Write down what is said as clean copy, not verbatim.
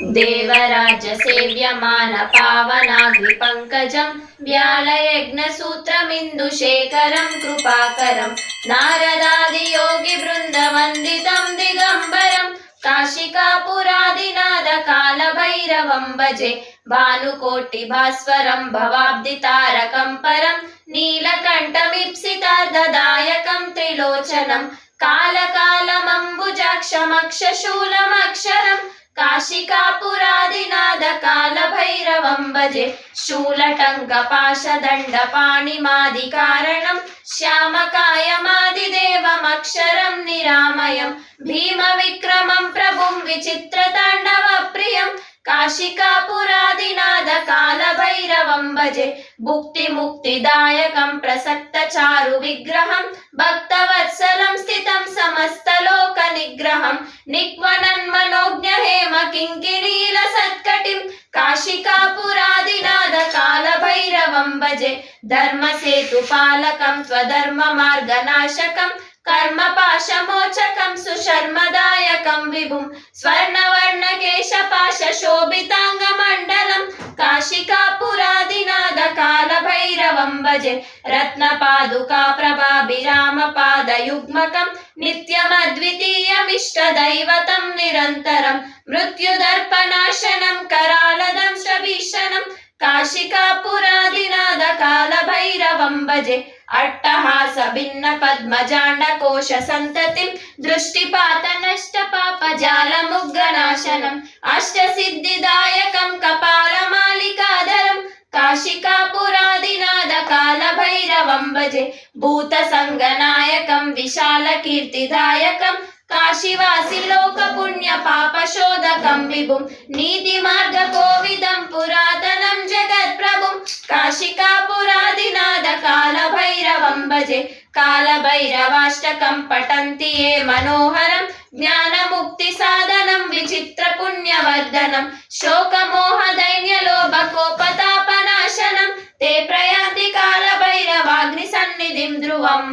देवराज सेव्यमान पावनाग्निपङ्कजं व्यालयज्ञसूत्रमिन्दुशेखरं कृपाकरं नारदादियोगिवृन्दवन्दितं दिगम्बरं काशिकापुरादिनाद कालभैरवं भजे भानुकोटिभास्वरं भवाब्दितारकं परं नीलकण्ठमीप्सितार्धदायकं त्रिलोचनं कालकालमम्बुजाक्षमक्षशूलमक्षरम् काशिकापुरादिनाद कालभैरवं भजे शूलटङ्कपाशदण्डपाणिमादिकारणं श्यामकायमादिदेवमक्षरं निरामयं भीमविक्रमं प्रभुं विचित्रताण्डवप्रियं काशिकापुरादिनाद कालभैरवं भजे भुक्तिमुक्तिदायकं प्रसक्तचारुविग्रहं भक्तवत्सलं स्थितं समस्तलोकनिग्रहं निक्वनन्मनोज्ञहेम किङ्किणीलसत्कटिं काशिकापुरादिनाद कालभैरवं भजे धर्मसेतुपालकं स्वधर्ममार्गनाशकं कर्मपाशमोचकं सुशर्मदायकं विभुं स्वर्णवर्णकेशपाशशोभिताङ्गमण्डलं काशिकापुरादिनाद कालभैरवं भजे रत्नपादुकाप्रभाभिरामपादयुग्मकं नित्यमद्वितीयमिष्टदैवतं निरन्तरं मृत्युदर्पनाशनं करालदं शभीषणं काशिकापुरादिनाद कालभैरवं भजे अट्टहास भिन्न पद्मजाण्डकोश सन्ततिं दृष्टिपातनष्टपापजालमुग्गनाशनम् अष्टसिद्धिदायकं कपालमालिकाधरं काशिकापुरादिनाद कालभैरवं भजे भूतसङ्गनायकं विशालकीर्तिदायकं काशीवासि लोकपुण्यपापशोधकं विभुं नीतिमार्गकोविदं पुरातनं जगत्प्रभुं काशिकापुरादिनाद कालभैरवं भजे कालभैरवाष्टकं पठन्ति ये मनोहरं ज्ञानमुक्तिसाधनं विचित्रपुण्यवर्धनं शोकमोहदैन्यलोभकोपतापनाशनं ते प्रयान्ति कालभैरवाग्निसन्निधिं ध्रुवम्।